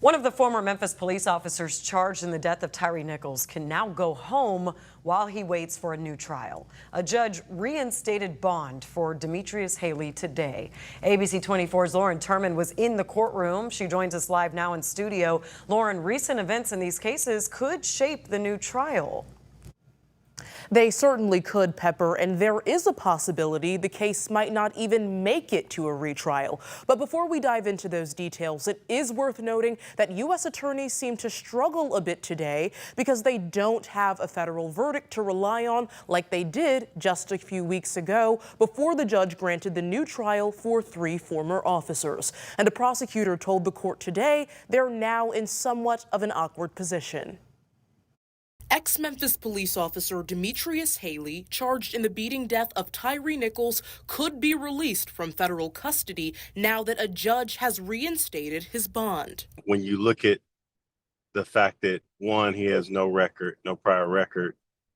One of the former Memphis police officers charged in the death of Tyrè Nichols can now go home while he waits for a new trial. A judge reinstated bond for Demetrius Haley today. ABC 24's Lauren Turman was in the courtroom. She joins us live now in studio. Lauren, recent events in these cases could shape the new trial. They certainly could, Pepper, and there is a possibility the case might not even make it to a retrial. But before we dive into those details, it is worth noting that U.S. attorneys seem to struggle a bit today because they don't have a federal verdict to rely on like they did just a few weeks ago before the judge granted the new trial for 3 former officers. And a prosecutor told the court today they're now in somewhat of an awkward position. Ex-Memphis police officer Demetrius Haley, charged in the beating death of Tyrè Nichols, could be released from federal custody now that a judge has reinstated his bond. When you look at the fact that, 1, he has no record, no prior record,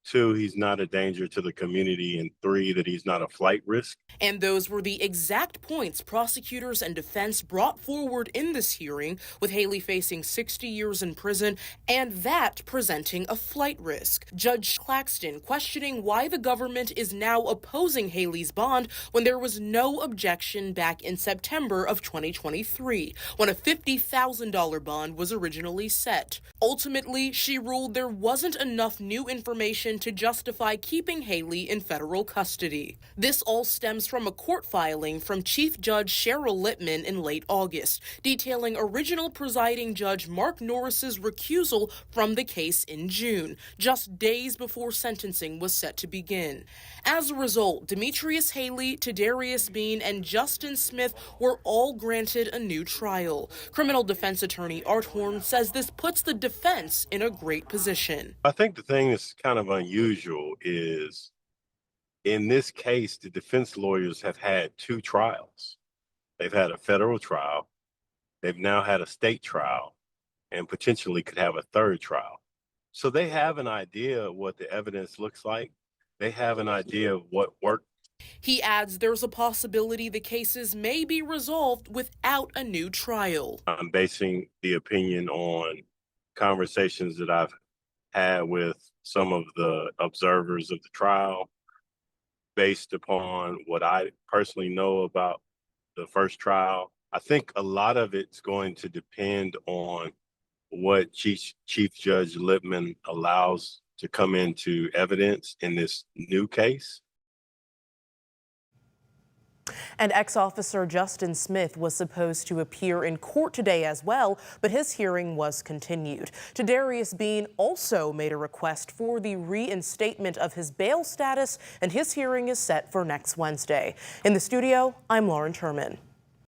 2, he's not a danger to the community, and 3, that he's not a flight risk. And those were the exact points prosecutors and defense brought forward in this hearing, with Haley facing 60 years in prison and that presenting a flight risk. Judge Claxton questioning why the government is now opposing Haley's bond when there was no objection back in September of 2023, when a $50,000 bond was originally set. Ultimately, she ruled there wasn't enough new information to justify keeping Haley in federal custody. This all stems from a court filing from Chief Judge Cheryl Littman in late August, detailing original presiding judge Mark Norris's recusal from the case in June, just days before sentencing was set to begin. As a result, Demetrius Haley, Tadarius Bean, and Justin Smith were all granted a new trial. Criminal defense attorney Art Horn says this puts the defense in a great position. I think the thing that's kind of unusual is, in this case, the defense lawyers have had 2 trials. They've had a federal trial, they've now had a state trial, and potentially could have a 3rd trial. So they have an idea of what the evidence looks like. They have an idea of what worked. He adds there's a possibility the cases may be resolved without a new trial. I'm basing the opinion on conversations that I've had with some of the observers of the trial, based upon what I personally know about the first trial. I think a lot of it's going to depend on what Chief Judge Littman allows to come into evidence in this new case. And ex-officer Justin Smith was supposed to appear in court today as well, but his hearing was continued. Tadarius Bean also made a request for the reinstatement of his bail status, and his hearing is set for next Wednesday. In the studio, I'm Lauren Turman.